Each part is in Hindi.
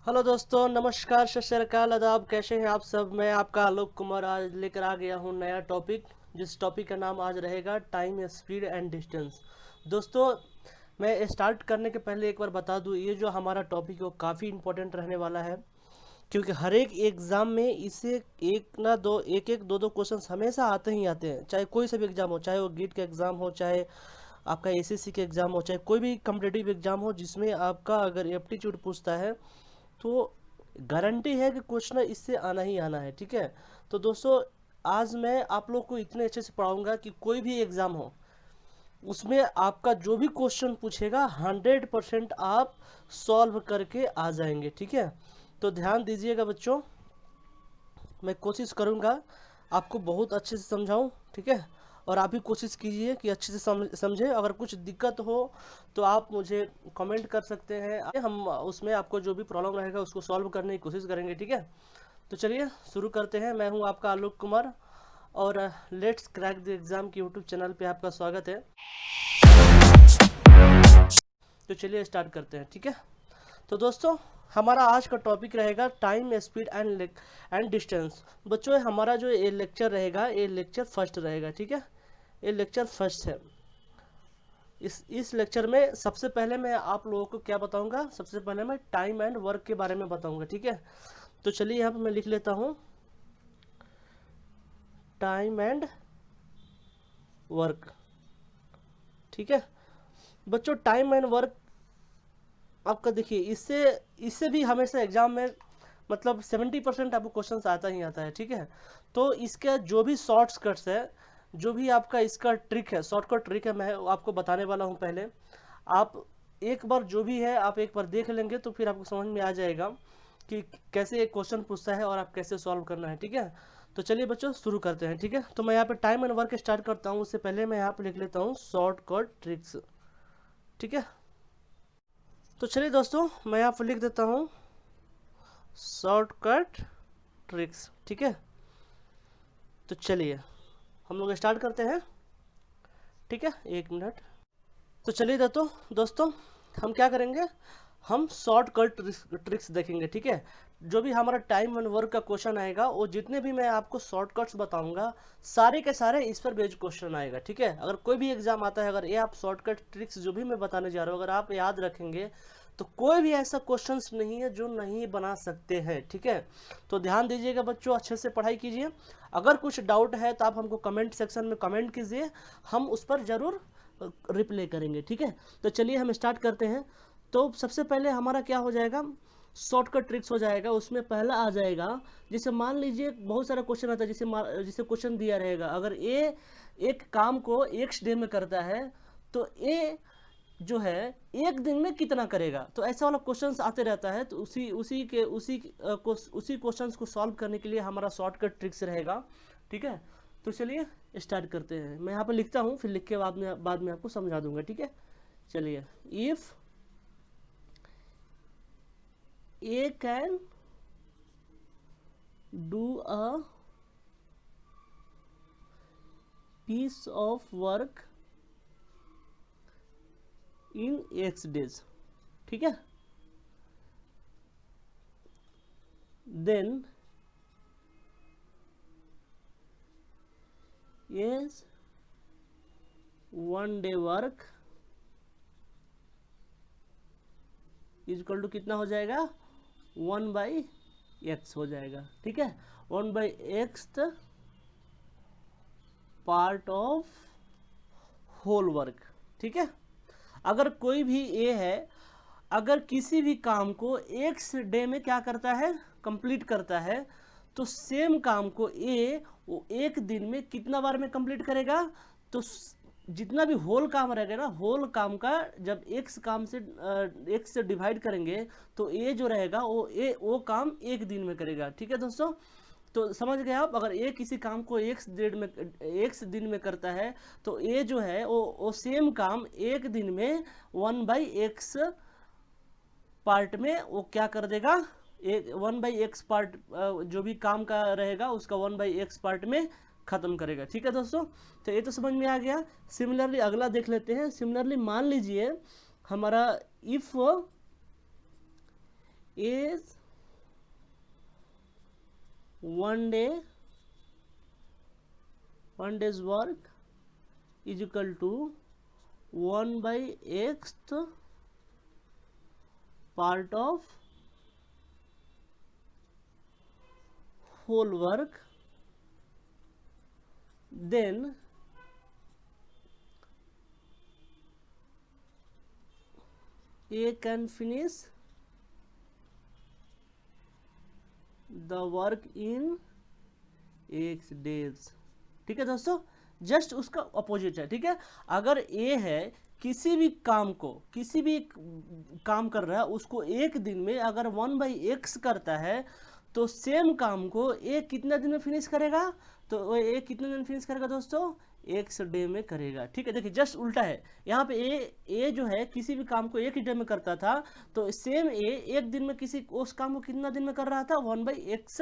हेलो दोस्तों, नमस्कार, सत श्री अकाल, आदाब। कैसे हैं आप सब? मैं आपका आलोक कुमार आज लेकर आ गया हूं नया टॉपिक, जिस टॉपिक का नाम आज रहेगा टाइम, स्पीड एंड डिस्टेंस। दोस्तों, मैं स्टार्ट करने के पहले एक बार बता दूं, ये जो हमारा टॉपिक है वो काफ़ी इंपॉर्टेंट रहने वाला है, क्योंकि हर एक एग्ज़ाम में इसे एक एक दो दो क्वेश्चन हमेशा आते ही आते हैं। चाहे कोई सा भी एग्ज़ाम हो, चाहे वो गिट का एग्ज़ाम हो, चाहे आपका एसएससी का एग्ज़ाम हो, चाहे कोई भी कम्पिटेटिव एग्ज़ाम हो जिसमें आपका अगर एप्टीट्यूड पूछता है तो गारंटी है कि क्वेश्चन इससे आना ही आना है। ठीक है, तो दोस्तों, आज मैं आप लोग को इतने अच्छे से पढ़ाऊंगा कि कोई भी एग्ज़ाम हो उसमें आपका जो भी क्वेश्चन पूछेगा 100% आप सॉल्व करके आ जाएंगे। ठीक है, तो ध्यान दीजिएगा बच्चों, मैं कोशिश करूंगा आपको बहुत अच्छे से समझाऊं। ठीक है, और आप भी कोशिश कीजिए कि अच्छे से समझे। अगर कुछ दिक्कत हो तो आप मुझे कमेंट कर सकते हैं, हम उसमें आपको जो भी प्रॉब्लम रहेगा उसको सॉल्व करने की कोशिश करेंगे। ठीक है, तो चलिए शुरू करते हैं। मैं हूं आपका आलोक कुमार और लेट्स क्रैक द एग्ज़ाम की यूट्यूब चैनल पे आपका स्वागत है। तो चलिए स्टार्ट करते हैं। ठीक है, तो दोस्तों, हमारा आज का टॉपिक रहेगा टाइम, स्पीड एंड डिस्टेंस। बच्चों, हमारा जो ये लेक्चर रहेगा, ये लेक्चर फर्स्ट रहेगा। ठीक है, ये लेक्चर फर्स्ट है। इस लेक्चर में सबसे पहले मैं आप लोगों को क्या बताऊंगा? सबसे पहले मैं टाइम एंड वर्क के बारे में बताऊंगा। ठीक है, तो चलिए यहाँ पे मैं लिख लेता हूँ टाइम एंड वर्क। ठीक है बच्चों, टाइम एंड वर्क आपका देखिए, इससे इससे भी हमेशा एग्जाम में मतलब 70% आपको क्वेश्चन आता ही आता है। ठीक है, तो इसका जो भी शॉर्टकट्स है, जो भी आपका इसका ट्रिक है, शॉर्टकट ट्रिक है, मैं आपको बताने वाला हूँ। पहले आप एक बार जो भी है आप एक बार देख लेंगे तो फिर आपको समझ में आ जाएगा कि कैसे एक क्वेश्चन पूछता है और आप कैसे सॉल्व करना है। ठीक है, तो चलिए बच्चों शुरू करते हैं। ठीक है, तो मैं यहाँ पे टाइम एंड वर्क स्टार्ट करता हूँ, उससे पहले मैं यहाँ पे लिख लेता हूँ शॉर्टकट ट्रिक्स। ठीक है, तो चलिए दोस्तों, मैं यहाँ पे लिख देता हूँ शॉर्टकट ट्रिक्स। ठीक है, तो चलिए हम लोग स्टार्ट करते हैं। ठीक है, एक मिनट। तो चलिए दोस्तों, हम क्या करेंगे? हम शॉर्टकट ट्रिक्स देखेंगे। ठीक है, जो भी हमारा टाइम एंड वर्क का क्वेश्चन आएगा, वो जितने भी मैं आपको शॉर्टकट्स बताऊंगा सारे के सारे इस पर बेस्ड क्वेश्चन आएगा। ठीक है, अगर कोई भी एग्जाम आता है, अगर ये आप शॉर्टकट ट्रिक्स जो भी मैं बताने जा रहा हूँ अगर आप याद रखेंगे तो कोई भी ऐसा क्वेश्चंस नहीं है जो नहीं बना सकते हैं। ठीक है, तो ध्यान दीजिएगा बच्चों, अच्छे से पढ़ाई कीजिए। अगर कुछ डाउट है तो आप हमको कमेंट सेक्शन में कमेंट कीजिए, हम उस पर जरूर रिप्लाई करेंगे। ठीक है, तो चलिए हम स्टार्ट करते हैं। तो सबसे पहले हमारा क्या हो जाएगा? शॉर्टकट ट्रिक्स हो जाएगा। उसमें पहला आ जाएगा, जैसे मान लीजिए बहुत सारा क्वेश्चन आता है, जिसे क्वेश्चन दिया रहेगा, अगर ए एक काम को एक्स डे में करता है तो ए जो है एक दिन में कितना करेगा। तो ऐसा वाला क्वेश्चंस आते रहता है, तो उसी क्वेश्चंस को सॉल्व करने के लिए हमारा शॉर्टकट ट्रिक्स रहेगा। ठीक है, तो चलिए स्टार्ट करते हैं। मैं यहाँ पर लिखता हूँ, फिर लिख के बाद में आपको समझा दूंगा। ठीक है, चलिए। If A can do a piece of work in x days, ठीक है, then is one day work is equal to कितना हो जाएगा? 1/x हो जाएगा। ठीक है, 1/x part of whole work. ठीक है, अगर कोई भी ए है, अगर किसी भी काम को एक्स डे में क्या करता है? कंप्लीट करता है, तो सेम काम को ए वो एक दिन में कितना बार में कंप्लीट करेगा? तो जितना भी होल काम रहेगा ना, होल काम का जब एक्स से डिवाइड करेंगे तो ए जो रहेगा वो काम एक दिन में करेगा। ठीक है दोस्तों, तो समझ गए आप? अगर ए किसी काम को एक्स दिन में करता है तो ए जो है वो सेम काम एक दिन में 1/x पार्ट में वो क्या कर देगा? 1/x पार्ट जो भी काम का रहेगा उसका 1/x पार्ट में खत्म करेगा। ठीक है दोस्तों, तो ये तो समझ में आ गया। सिमिलरली अगला देख लेते हैं। सिमिलरली मान लीजिए हमारा if is 1 day's work is equal to 1/x part of whole work, then A can finish the work in x days। ठीक है दोस्तों, जस्ट उसका अपोजिट है। ठीक है, अगर ए है किसी भी काम कर रहा है उसको एक दिन में अगर 1/x करता है तो सेम काम को ए कितने दिन में फिनिश करेगा, तो वो ए कितने दिन में फिनिश करेगा दोस्तों, एक्स डे में करेगा। ठीक है, देखिए जस्ट उल्टा है यहाँ पे। ए जो है किसी भी काम को एक ही डे में करता था, तो सेम ए एक दिन में किसी उस काम को कितना दिन में कर रहा था, 1/x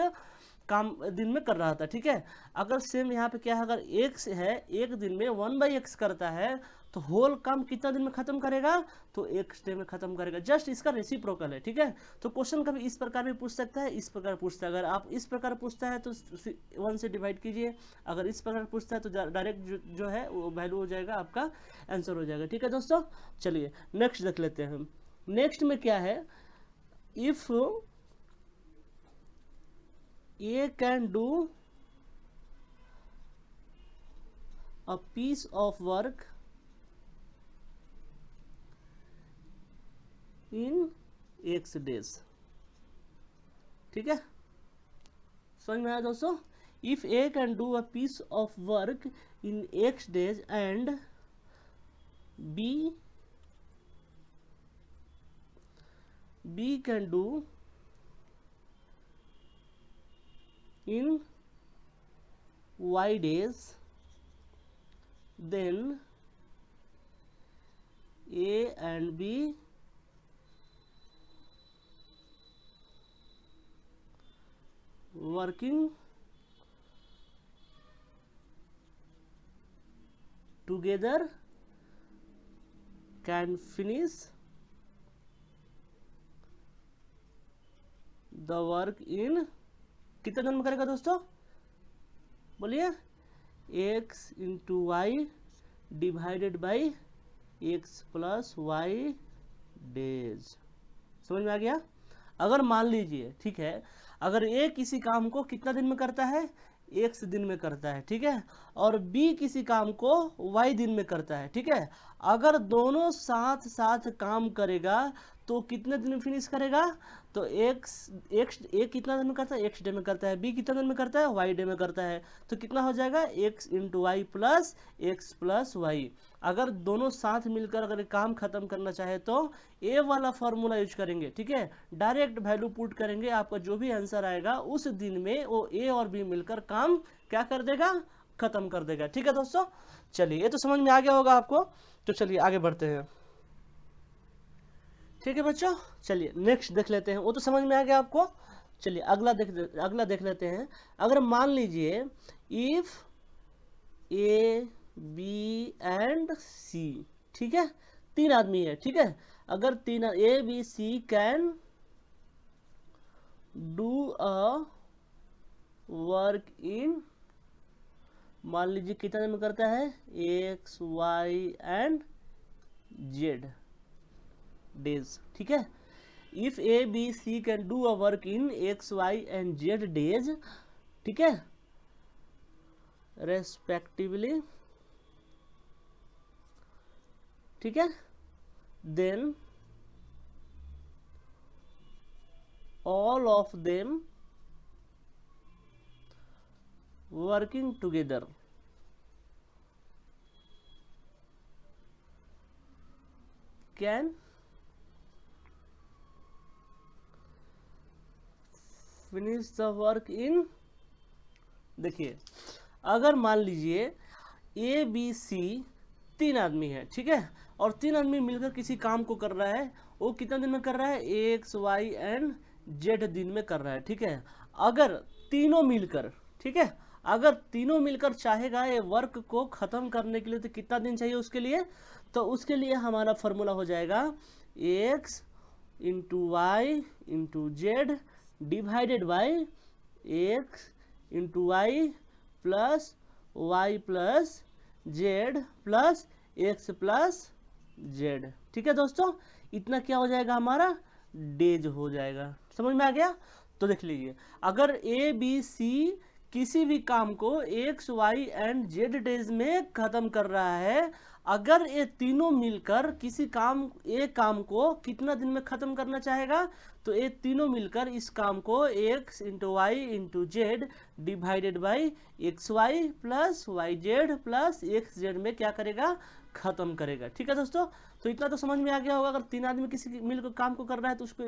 काम दिन में कर रहा था। ठीक है, अगर सेम यहाँ पे क्या है, अगर x है एक दिन में 1/x करता है तो होल काम कितना दिन में खत्म करेगा, तो x डे में खत्म करेगा। जस्ट इसका रेसिप्रोकल है। ठीक है, तो क्वेश्चन कभी इस प्रकार भी पूछ सकता है, इस प्रकार पूछता है। अगर आप इस प्रकार पूछता है तो 1 से डिवाइड कीजिए, अगर इस प्रकार पूछता है तो डायरेक्ट जो है वो वैल्यू हो जाएगा, आपका आंसर हो जाएगा। ठीक है दोस्तों, चलिए नेक्स्ट देख लेते हैं। नेक्स्ट में क्या है, इफ A can do a piece of work in x days। ठीक है, समझ में आया दोस्तों। If A can do a piece of work in x days and B can do in y days, then A and B working together can finish the work in कितने दिन में करेगा दोस्तों, बोलिए, x into y divided by x plus y days. समझ में आ गया। अगर मान लीजिए, ठीक है, अगर A किसी काम को कितना दिन में करता है, x दिन में करता है। ठीक है, और B किसी काम को y दिन में करता है। ठीक है, अगर दोनों साथ साथ काम करेगा तो कितने दिन में फिनिश करेगा, तो x A कितना दिन में करता है, x डे में करता है, B कितना दिन में करता है, y डे में करता है, तो कितना हो जाएगा, x into y plus x plus y. अगर दोनों साथ मिलकर अगर काम खत्म करना चाहे तो A वाला फॉर्मूला यूज करेंगे। ठीक है, डायरेक्ट वैल्यू पुट करेंगे, आपका जो भी आंसर आएगा उस दिन में वो A और B मिलकर काम क्या कर देगा, खत्म कर देगा। ठीक है दोस्तों, चलिए ये तो समझ में आ गया होगा आपको, तो चलिए आगे बढ़ते हैं। ठीक है बच्चों, चलिए नेक्स्ट देख लेते हैं। वो तो समझ में आ गया आपको, चलिए अगला देख लेते हैं। अगर मान लीजिए if A B and C, ठीक है, 3 आदमी है। ठीक है, अगर A B C can do a work in, मान लीजिए कितना दिन में करता है, x y and z days. ठीक है, इफ A B C can do a work in x y and z days, ठीक है, रेस्पेक्टिवली, ठीक है, then all of them working together can finish the work in. देखिए, अगर मान लीजिए A B C 3 आदमी है, ठीक है, और 3 आदमी मिलकर किसी काम को कर रहा है, वो कितना दिन में कर रहा है, x y एंड z दिन में कर रहा है। ठीक है, अगर तीनों मिलकर, ठीक है, अगर तीनों मिलकर चाहेगा ये वर्क को खत्म करने के लिए तो कितना दिन चाहिए उसके लिए, तो उसके लिए हमारा फॉर्मूला हो जाएगा x into y into z divided by x into y plus y plus z plus x plus z. ठीक है दोस्तों, इतना क्या हो जाएगा हमारा डेज हो जाएगा। समझ में आ गया? तो देख लीजिए, अगर ए बी सी किसी भी काम को x y and z days में खत्म कर रहा है, अगर ये तीनों मिलकर किसी काम एक काम को कितना दिन में खत्म करना चाहेगा, तो ये तीनों मिलकर इस काम को x into y into z divided by x y plus y z plus x z में क्या करेगा, खत्म करेगा। ठीक है दोस्तों, तो इतना तो समझ में आ गया होगा। अगर तीन आदमी किसी मिलकर काम को कर रहा है तो उसको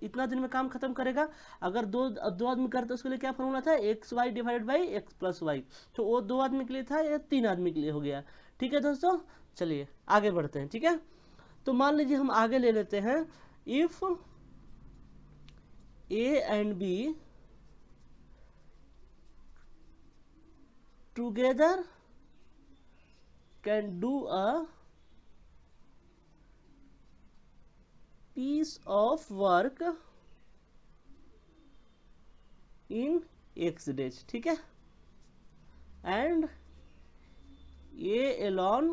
इतना दिन में काम खत्म करेगा। अगर दो आदमी करते तो उसके लिए क्या फॉर्मूला था, x y divided by x plus y. तो वो दो आदमी के लिए था, या तीन आदमी के लिए हो गया। ठीक है दोस्तों, चलिए आगे बढ़ते हैं। ठीक है, तो मान लीजिए हम आगे ले लेते हैं, if A and B together can do a piece of work in x days। ठीक है, and A alone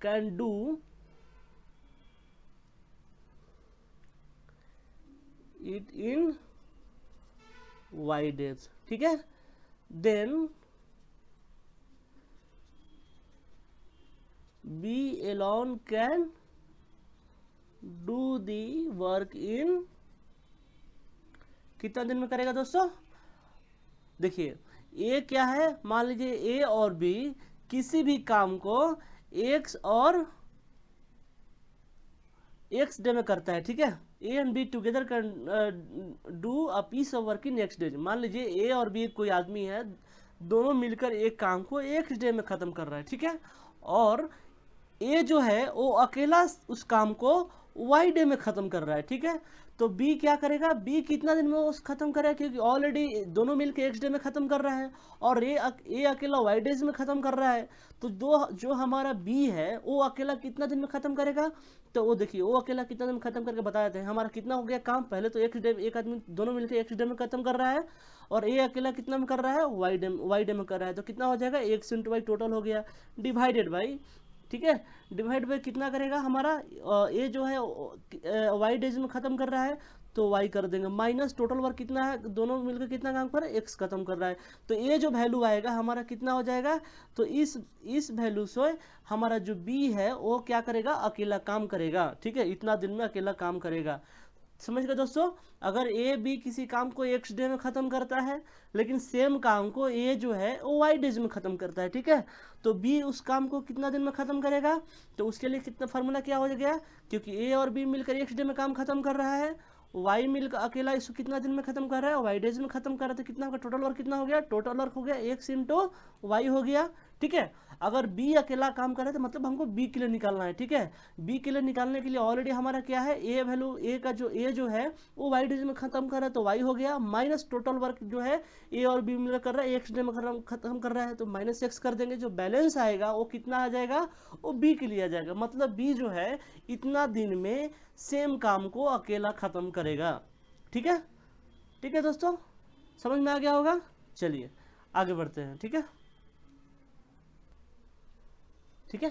can do it in y days। ठीक है, then B alone can do the work in कितना दिन में करेगा दोस्तों? देखिए, ए क्या है, मान लीजिए ए और बी किसी भी काम को एक्स और एक्स डे में करता है। ठीक है, A and B together can do a piece of work in next day. मान लीजिए ए और बी कोई आदमी है, दोनों मिलकर एक काम को एक डे में खत्म कर रहा है। ठीक है, और ए जो है वो अकेला उस काम को वाई डे में खत्म कर रहा है। ठीक है, तो बी क्या करेगा, बी कितना दिन में उस खत्म करेगा, क्योंकि ऑलरेडी दोनों मिलकर एक्स डे में खत्म कर रहा है, और ए अकेला वाई डेज में खत्म कर रहा है। तो जो हमारा बी है वो अकेला कितना दिन में खत्म करेगा, तो वो देखिए वो अकेला कितना दिन में खत्म करके बता देते हैं। हमारा कितना हो गया काम, पहले तो एक्स डे एक आदमी दोनों मिलकर एक्स डे में खत्म कर रहा है, और ए अकेला कितना में कर रहा है, वाई डे में कर रहा है। तो कितना हो जाएगा, एक्स इंटू वाई टोटल हो गया डिवाइडेड बाई, ठीक है, डिवाइड बाई कितना करेगा हमारा, ए जो है वाई डेज में खत्म कर रहा है तो वाई कर देंगे, माइनस टोटल वर्क कितना है, दोनों मिलकर कितना काम कर रहा है, एक्स खत्म कर रहा है। तो ये जो वैल्यू आएगा हमारा कितना हो जाएगा, तो इस वैल्यू से हमारा जो बी है वो क्या करेगा, अकेला काम करेगा। ठीक है, इतना दिन में अकेला काम करेगा। समझ गए दोस्तों, अगर ए बी किसी काम को एक्स डे में खत्म करता है, लेकिन सेम काम को ए जो है वो वाई डेज में खत्म करता है। ठीक है, तो बी उस काम को कितना दिन में खत्म करेगा, तो उसके लिए कितना फार्मूला क्या हो गया, क्योंकि ए और बी मिलकर एक्स डे में काम खत्म कर रहा है, वाई मिलकर अकेला इसको कितना दिन में खत्म कर रहा है, वाई डेज में खत्म कर रहा है, तो कितना होगा, टोटल वर्क कितना हो गया, टोटल वर्क हो गया एक्स इंटू वाई हो गया। ठीक है, अगर बी अकेला काम कर रहा है तो मतलब हमको बी के लिए निकालना है। ठीक है, बी के लिए निकालने के लिए ऑलरेडी हमारा क्या है, ए वैल्यू ए का जो ए जो है वो वाई डेज में खत्म कर रहा है तो वाई हो गया, माइनस टोटल वर्क जो है ए और बी मिलकर कर रहा है एक्स डे में खत्म कर रहा है, तो माइनस एक्स कर देंगे, जो बैलेंस आएगा वो कितना आ जाएगा, वो बी के लिए आ जाएगा। मतलब बी जो है इतना दिन में सेम काम को अकेला खत्म करेगा। ठीक है, ठीक है दोस्तों, समझ में आ गया होगा। चलिए आगे बढ़ते हैं। ठीक है, ठीक है,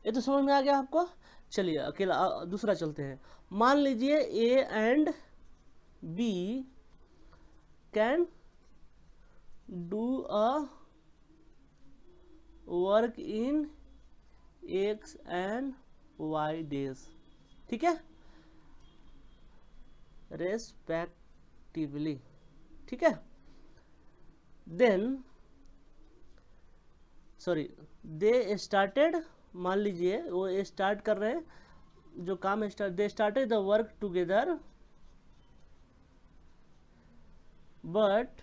ये तो समझ में आ गया आपको। चलिए अकेला दूसरा चलते हैं। मान लीजिए A and B can do a work in x and Y days. ठीक है, रेस्पेक्टिवली। ठीक है, देन सॉरी दे स्टार्टेड, मान लीजिए वो स्टार्ट कर रहे हैं, जो काम they started the work together, but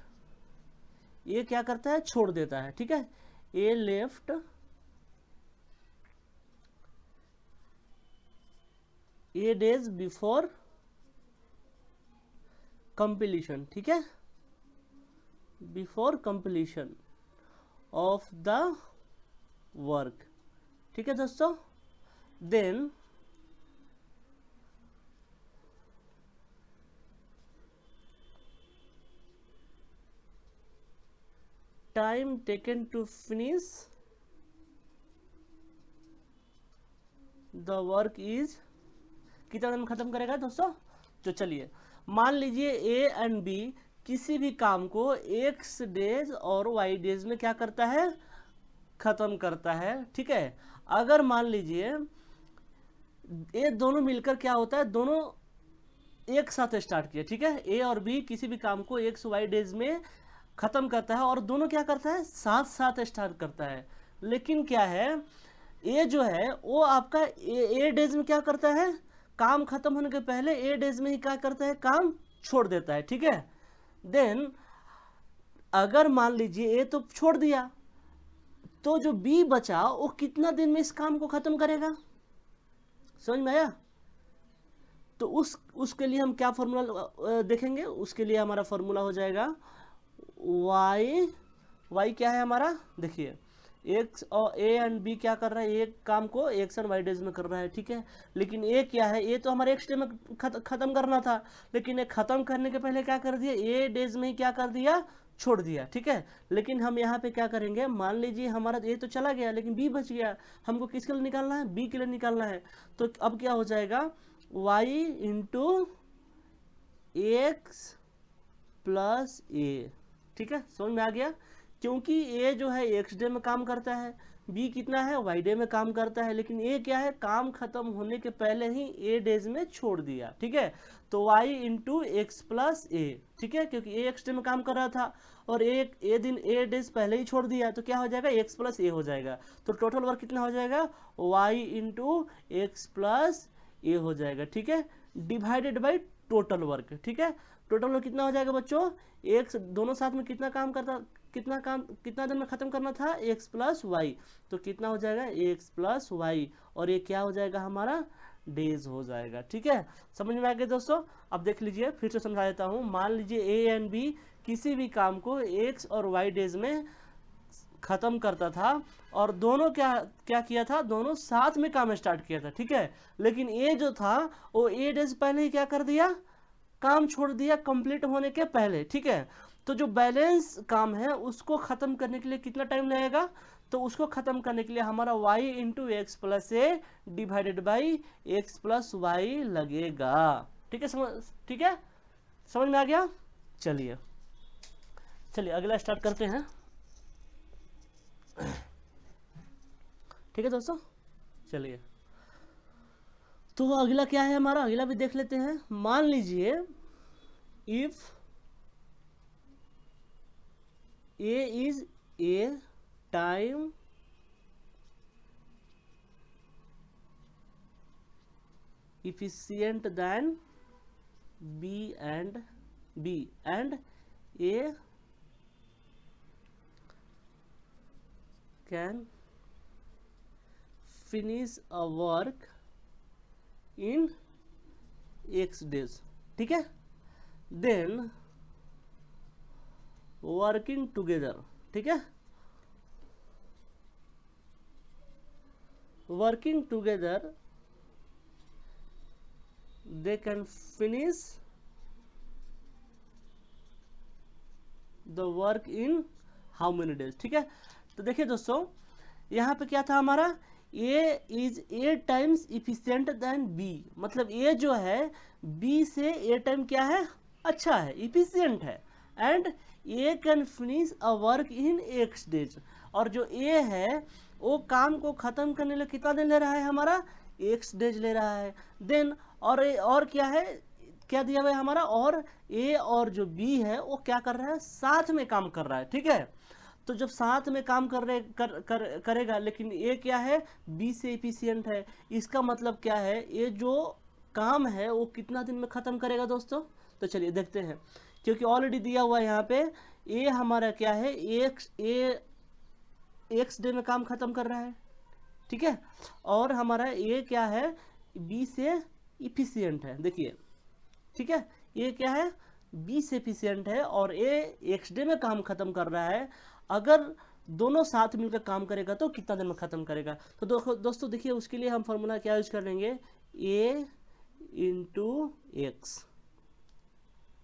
ये क्या करता है, छोड़ देता है। ठीक है, A left a days before completion. ठीक है, before completion of the work. ठीक है दोस्तों, then time taken to finish the work is, कितना दिन में खत्म करेगा दोस्तों। तो चलिए मान लीजिए ए एंड बी किसी भी काम को x डेज और y डेज में क्या करता है, खत्म करता है। ठीक है, अगर मान लीजिए ये दोनों मिलकर क्या होता है, दोनों एक साथ स्टार्ट किया, ठीक है, ए और बी किसी भी काम को x y डेज में खत्म करता है और दोनों क्या करता है, साथ साथ स्टार्ट करता है। लेकिन क्या है, ए जो है वो आपका ए डेज में क्या करता है, काम खत्म होने के पहले ए डेज में ही क्या करता है, काम छोड़ देता है। ठीक है, देन अगर मान लीजिए ए तो छोड़ दिया, तो जो बी बचा वो कितना दिन में इस काम को खत्म करेगा, समझ में आया। तो उसके लिए हम क्या फॉर्मूला देखेंगे, उसके लिए हमारा फॉर्मूला हो जाएगा y क्या है हमारा, देखिए एक्स और ए एंड बी क्या कर रहा है, एक काम को एक्स एंड वाई डेज में कर रहा है। ठीक है, लेकिन ए क्या है, ए तो हमारे एक्स डे में खत्म करना था, लेकिन ये खत्म करने के पहले क्या कर दिया, ए डेज में ही क्या कर दिया, छोड़ दिया। ठीक है, लेकिन हम यहाँ पे क्या करेंगे, मान लीजिए हमारा ए तो चला गया लेकिन बी बच गया, हमको किसके लिए निकालना है, बी के लिए निकालना है। तो अब क्या हो जाएगा, y इंटू एक्स प्लस ए। ठीक है, समझ में आ गया, क्योंकि ए जो है एक्स डे में काम करता है, बी कितना है, वाई डे में काम करता है, लेकिन ए क्या है, काम खत्म होने के पहले ही ए डेज में छोड़ दिया। ठीक है, तो y इंटू एक्स प्लस ए। ठीक है, क्योंकि ए एक्स डे में काम कर रहा था और ए दिन ए डेज पहले ही छोड़ दिया, तो क्या हो जाएगा, एक्स प्लस ए हो जाएगा। तो टोटल वर्क कितना हो जाएगा, y इंटू एक्स प्लस ए हो जाएगा। ठीक है, डिवाइडेड बाई टोटल वर्क। ठीक है, टोटल वर्क कितना हो जाएगा बच्चों, एक्स दोनों साथ में कितना काम करता, कितना दिन में खत्म करना था, एक्स प्लस वाई, तो कितना हो जाएगा, एक्स प्लस वाई, और ये क्या हो जाएगा हमारा, डेज हो जाएगा। ठीक है, समझ में आ गया दोस्तों। अब देख लीजिए, फिर से समझा देता हूँ। मान लीजिए ए एंड बी किसी भी काम को एक्स और वाई डेज में खत्म करता था और दोनों क्या क्या किया था, दोनों साथ में काम स्टार्ट किया था। ठीक है, लेकिन ए जो था वो ए डेज पहले ही क्या कर दिया, काम छोड़ दिया कंप्लीट होने के पहले। ठीक है, तो जो बैलेंस काम है उसको खत्म करने के लिए कितना टाइम लगेगा, तो उसको खत्म करने के लिए हमारा y into x plus a divided by x plus y लगेगा। ठीक है, ठीक है, समझ में आ गया। चलिए अगला स्टार्ट करते हैं। ठीक है दोस्तों, चलिए तो अगला क्या है हमारा, अगला भी देख लेते हैं। मान लीजिए if A is a time efficient than B and A can finish a work in X days. ठीक है, then working together, ठीक है, working together they can finish the work in how many days। ठीक है, तो देखिए दोस्तों यहाँ पे क्या था हमारा, A is 8 times efficient than B, मतलब A जो है B से 8 टाइम क्या है, अच्छा है, efficient है, and A can finish a work in X days, और जो A है वो काम को खत्म करने के लिए कितना दिन ले रहा है हमारा, X days ले रहा है। देन और क्या है, क्या दिया हुआ है हमारा, और A और जो B है वो क्या कर रहा है, साथ में काम कर रहा है। ठीक है, तो जब साथ में काम करेगा, लेकिन ये क्या है, बी से इफिशियंट है, इसका मतलब क्या है, ये जो काम है वो कितना दिन में खत्म करेगा दोस्तों। तो चलिए देखते हैं, क्योंकि ऑलरेडी दिया हुआ है यहाँ पे ए हमारा क्या है, एक्स डे में काम खत्म कर रहा है। ठीक है, और हमारा ए क्या है, बी से इफिशियंट है, देखिए। ठीक है, ये क्या है, बी से एफिशिएंट है और ए एक्स डे में काम खत्म कर रहा है। अगर दोनों साथ मिलकर काम करेगा तो कितना दिन में खत्म करेगा। तो दोस्तों देखिए, उसके लिए हम फॉर्मूला क्या यूज कर लेंगे, ए इंटू एक्स।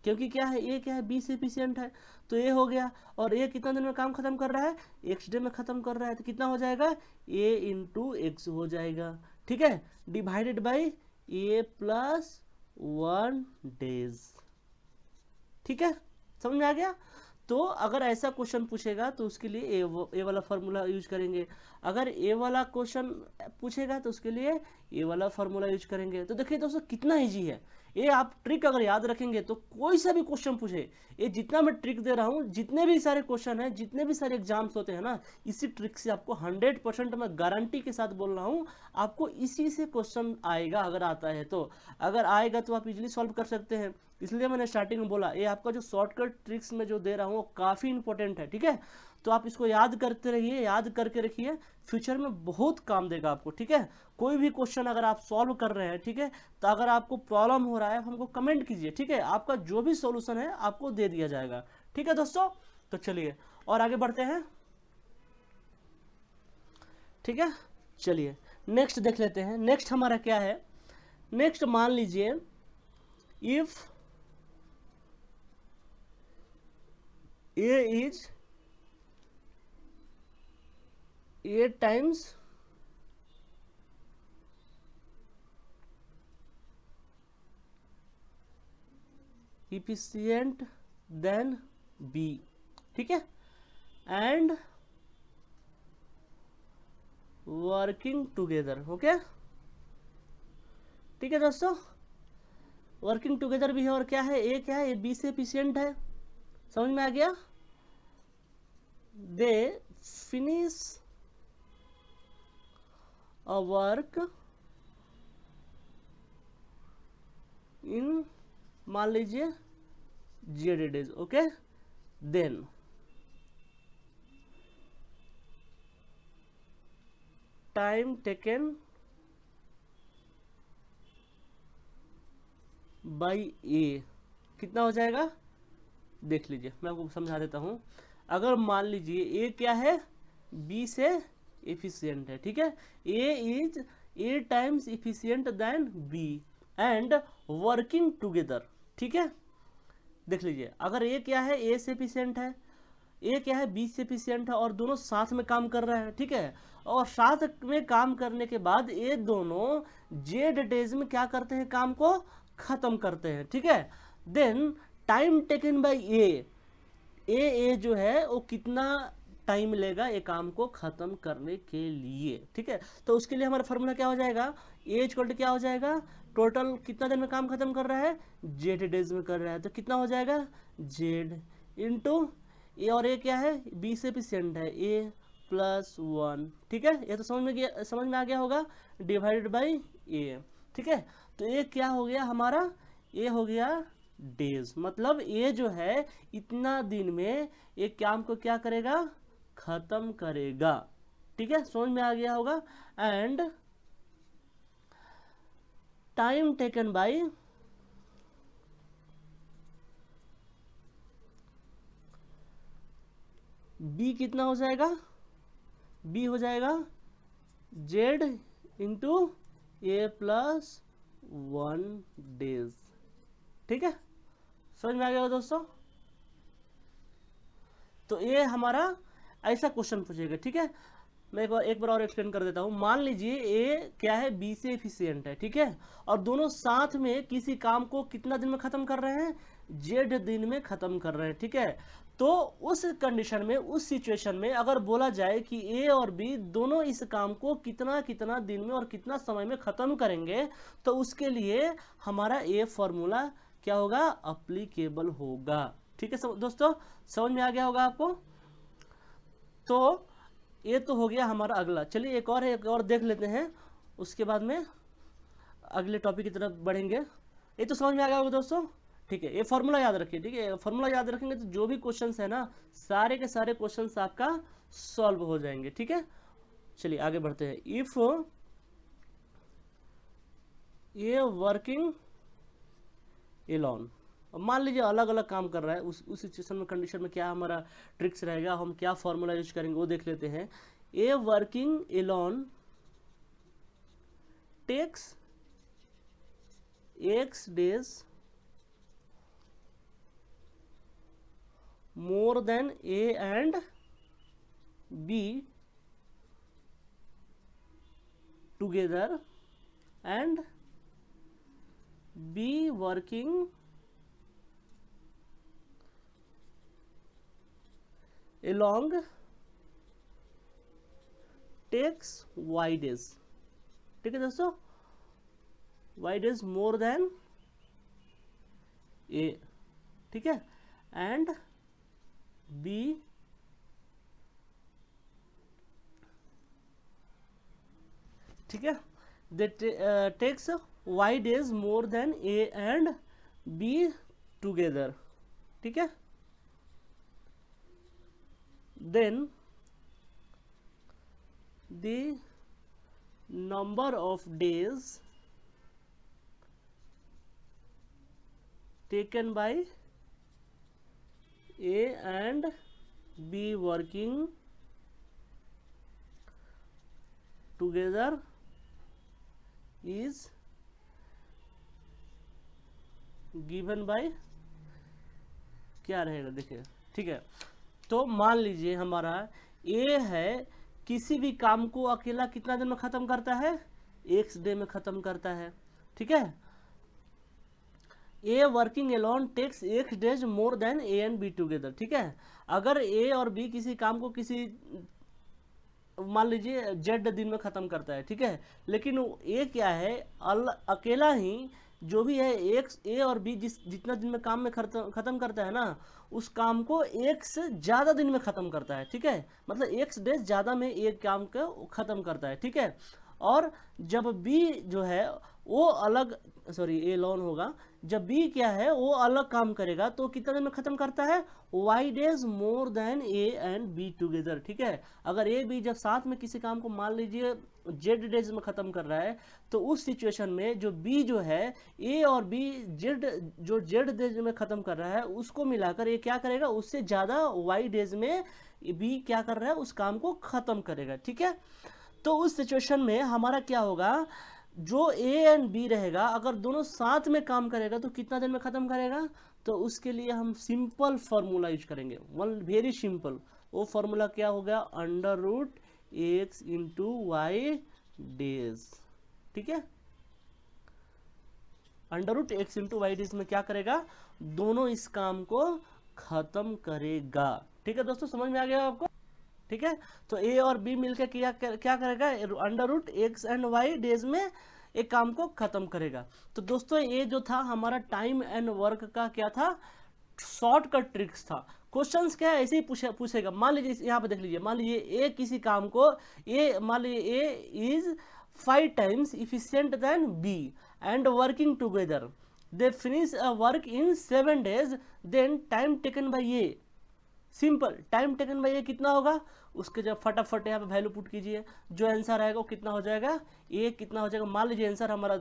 क्योंकि क्या है, ए क्या है, बी से एफिशिएंट है, तो ए हो गया। और ए कितना दिन में काम खत्म कर रहा है, एक्स डे में खत्म कर रहा है, तो कितना हो जाएगा, ए इंटू एक्स हो जाएगा। ठीक है, divided by A plus 1 days. ठीक है, समझ में आ गया। तो अगर ऐसा क्वेश्चन पूछेगा तो उसके लिए ए वाला फार्मूला यूज करेंगे, अगर ए वाला क्वेश्चन पूछेगा तो उसके लिए ए वाला फार्मूला यूज करेंगे। तो देखिए दोस्तों कितना इजी है ये, आप ट्रिक अगर याद रखेंगे तो कोई सा भी क्वेश्चन पूछे, ये जितना मैं ट्रिक दे रहा हूँ, जितने भी सारे क्वेश्चन है, जितने भी सारे एग्जाम्स होते हैं ना, इसी ट्रिक से आपको 100% मैं गारंटी के साथ बोल रहा हूँ, आपको इसी से क्वेश्चन आएगा। अगर आता है तो, अगर आएगा तो आप इजीली सॉल्व कर सकते हैं। इसलिए मैंने स्टार्टिंग में बोला, ये आपका जो शॉर्टकट ट्रिक्स में जो दे रहा हूँ वो काफ़ी इंपॉर्टेंट है। ठीक है, तो आप इसको याद करते रहिए, याद करके रखिए, फ्यूचर में बहुत काम देगा आपको। ठीक है, कोई भी क्वेश्चन अगर आप सॉल्व कर रहे हैं, ठीक है, तो अगर आपको प्रॉब्लम हो रहा है हमको कमेंट कीजिए। ठीक है, आपका जो भी सॉल्यूशन है आपको दे दिया जाएगा। ठीक है दोस्तों, तो चलिए और आगे बढ़ते हैं। ठीक है, चलिए नेक्स्ट देख लेते हैं। नेक्स्ट हमारा क्या है, नेक्स्ट मान लीजिए if A is 8 times efficient than B। ठीक है, एंड वर्किंग टुगेदर। ओके, ठीक है दोस्तों, वर्किंग टुगेदर भी है, और क्या है, ए क्या है, ए बी से एफिशिएंट है। समझ में आ गया। They finish a work in, मान लीजिए 0 days। Okay, then time taken by A कितना हो जाएगा, देख लीजिए, मैं आपको समझा देता हूं। अगर मान लीजिए ए क्या है, बी से एफिशिएंट है। ठीक है, A is 8 times efficient than B and working together. ठीक है, देख लीजिए, अगर ए क्या है, ए से एफिशिएंट है, ए क्या है, बी से एफिशिएंट है, और दोनों साथ में काम कर रहे हैं। ठीक है, और साथ में काम करने के बाद ये दोनों जेड डेज में क्या करते हैं, काम को खत्म करते हैं। ठीक है, देन टाइम टेकन बाय ए जो है वो कितना टाइम लेगा ये काम को खत्म करने के लिए। ठीक है, तो उसके लिए हमारा फॉर्मूला क्या हो जाएगा, ए इक्वल टू क्या हो जाएगा, टोटल कितना दिन में काम खत्म कर रहा है, जेड डेज में कर रहा है, तो कितना हो जाएगा, जेड इंटू ए, और ए क्या है, बी से एफिशिएंट है, ए प्लस 1। ठीक है, ये तो समझ में आ गया होगा, डिवाइडेड बाई ए। ठीक है, तो ये क्या हो गया हमारा, ये हो गया डेज, मतलब ये जो है इतना दिन में एक काम को क्या करेगा, खत्म करेगा। ठीक है, समझ में आ गया होगा। And time taken by B कितना हो जाएगा, बी हो जाएगा z into a plus 1 days. ठीक है, समझ में आ गया दोस्तों। तो ये हमारा ऐसा क्वेश्चन पूछेगा। ठीक है, मैं एक बार और एक्सप्लेन कर देता हूँ। मान लीजिए ए क्या है, बी से एफिशिएंट है। ठीक है, और दोनों साथ में किसी काम को कितना दिन में खत्म कर रहे हैं, जेड दिन में खत्म कर रहे हैं। ठीक है, तो उस कंडीशन में, उस सिचुएशन में अगर बोला जाए कि ए और बी दोनों इस काम को कितना कितना दिन में और कितना समय में खत्म करेंगे, तो उसके लिए हमारा ए फॉर्मूला क्या होगा, अप्लीकेबल होगा। ठीक है दोस्तों, समझ में आ गया होगा आपको। तो ये तो हो गया हमारा अगला। चलिए एक और है, एक और देख लेते हैं, उसके बाद में अगले टॉपिक की तरफ बढ़ेंगे। ये तो समझ में आ गया होगा दोस्तों। ठीक है, ये फॉर्मूला याद रखिए। ठीक है, फॉर्मूला याद रखेंगे तो जो भी क्वेश्चंस है ना, सारे के सारे क्वेश्चंस आपका सॉल्व हो जाएंगे। ठीक है, चलिए आगे बढ़ते हैं। इफ ये वर्किंग एलोन, मान लीजिए अलग अलग काम कर रहा है, उस सिचुएशन में, कंडीशन में क्या हमारा ट्रिक्स रहेगा, हम क्या फॉर्मूला यूज करेंगे वो देख लेते हैं। A working alone takes x days more than A and B together and B working along takes y days। ठीक है दोस्तों, y days more than A, ठीक है, एंड B ठीक है, that takes y days more than A and B together, ठीक है, then the number of days taken by A and B working together is given by क्या रहेगा, देखिए, ठीक है। तो मान लीजिए हमारा ए है, किसी भी काम को अकेला कितना दिन में खत्म करता है, एक्स डे में खत्म करता है, ठीक है। A working alone takes x days more than A and B together, ठीक है। अगर ए और बी किसी काम को किसी मान लीजिए जेड दिन में खत्म करता है, ठीक है, लेकिन ए क्या है, अकेला ही जो भी है एक्स, ए और बी जितना दिन में काम में खत्म करता है ना, उस काम को एक से ज्यादा दिन में खत्म करता है, ठीक है, मतलब एक्स डेज ज्यादा में एक काम को खत्म करता है, ठीक है। और जब बी जो है वो अलग, सॉरी ए लॉन होगा, जब बी क्या है वो अलग काम करेगा तो कितना दिन में खत्म करता है, Y days more than A and B together, ठीक है। अगर ए बी जब साथ में किसी काम को मान लीजिए जेड डेज में खत्म कर रहा है, तो उस सिचुएशन में जो बी जो है ए और बी जेड डेज में खत्म कर रहा है उसको मिलाकर ये क्या करेगा, उससे ज्यादा वाई डेज में बी क्या कर रहा है, उस काम को खत्म करेगा, ठीक है। तो उस सिचुएशन में हमारा क्या होगा, जो ए एंड बी रहेगा अगर दोनों साथ में काम करेगा तो कितना दिन में खत्म करेगा, तो उसके लिए हम सिंपल फॉर्मूला यूज करेंगे, वन वेरी सिंपल। वो फॉर्मूला क्या होगा, under root X into Y days, ठीक है। Under root X into Y days में क्या करेगा, दोनों इस काम को खत्म करेगा, ठीक है दोस्तों, समझ में आ गया आपको, ठीक है। तो ए और बी मिलकर क्या करेगा, under root X and Y days में एक काम को खत्म करेगा। तो दोस्तों ये जो था हमारा टाइम एंड वर्क का क्या था, शॉर्टकट ट्रिक्स था। क्वेश्चंस क्या है, ऐसे ही पूछेगा। मान लीजिए यहाँ पे देख लीजिए, मान लीजिए ए किसी काम को, ए मान लीजिए ए is 5 times efficient than B and working together, they finish a work in 7 days, then time taken by A, simple, time taken bye ये कितना होगा, उसके जब फटाफट यहाँ पे वैल्यू पुट कीजिए, जो आंसर आएगा वो कितना हो जाएगा, ए कितना हो जाएगा, मान लीजिए आंसर हमारा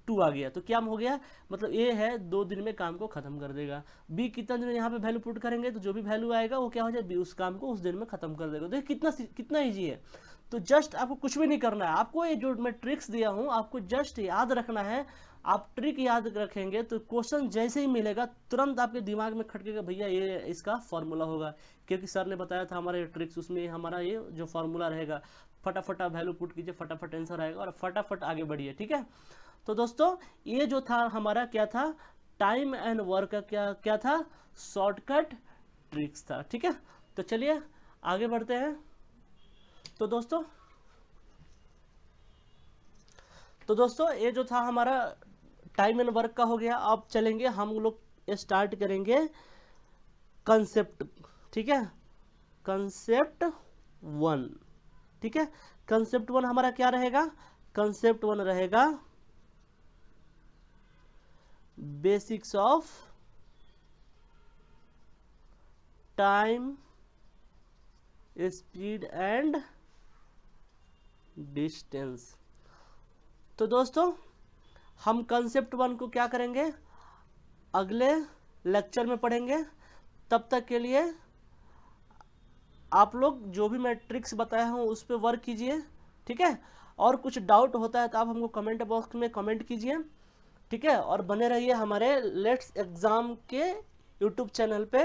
2 आ गया, तो क्या हो गया, मतलब ए है 2 दिन में काम को खत्म कर देगा। बी कितना दिन में यहाँ पे वैल्यू पुट करेंगे तो जो भी वैल्यू आएगा वो क्या हो जाएगा, बी उस काम को उस दिन में खत्म कर देगा। देखिए कितना ईजी है। तो जस्ट आपको कुछ भी नहीं करना है, आपको ये जो मैं ट्रिक्स दिया हूँ आपको जस्ट याद रखना है। आप ट्रिक याद रखेंगे तो क्वेश्चन जैसे ही मिलेगा तुरंत आपके दिमाग में खटकेगा, भैया ये इसका फॉर्मूला होगा, क्योंकि सर ने बताया था हमारे ट्रिक्स, उसमें हमारा ये जो फॉर्मूला रहेगा, फटाफट आप वैल्यू पुट कीजिए, फटाफट आंसर आएगा और फटाफट आगे बढ़िए, ठीक है। तो दोस्तों ये जो था हमारा क्या था, टाइम एंड वर्क का क्या था, शॉर्टकट ट्रिक्स था, ठीक है। तो चलिए आगे बढ़ते हैं। तो दोस्तों ये जो था हमारा टाइम एंड वर्क का हो गया। अब चलेंगे हम लोग स्टार्ट करेंगे कंसेप्ट, ठीक है, कंसेप्ट 1, ठीक है। कंसेप्ट 1 हमारा क्या रहेगा, कंसेप्ट 1 रहेगा basics of time speed and distance. तो दोस्तों हम कंसेप्ट 1 को क्या करेंगे, अगले लेक्चर में पढ़ेंगे। तब तक के लिए आप लोग जो भी मैं ट्रिक्स बताया हूँ उस पर वर्क कीजिए, ठीक है। और कुछ डाउट होता है तो आप हमको कमेंट बॉक्स में कमेंट कीजिए, ठीक है। और बने रहिए हमारे लेट्स एग्जाम के यूट्यूब चैनल पे।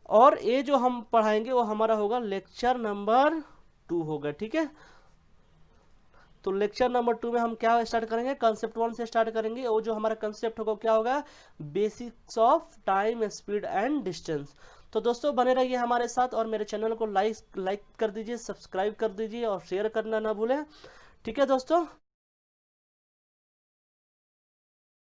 और ये जो हम पढ़ाएंगे वो हमारा होगा लेक्चर नंबर 2 होगा, ठीक है। तो लेक्चर नंबर 2 में हम क्या स्टार्ट करेंगे, कंसेप्ट 1 से स्टार्ट करेंगे। वो जो हमारा कंसेप्ट होगा क्या होगा, basics of time speed and distance. तो दोस्तों बने रहिए हमारे साथ और मेरे चैनल को लाइक कर दीजिए, सब्सक्राइब कर दीजिए और शेयर करना ना भूलें, ठीक है दोस्तों।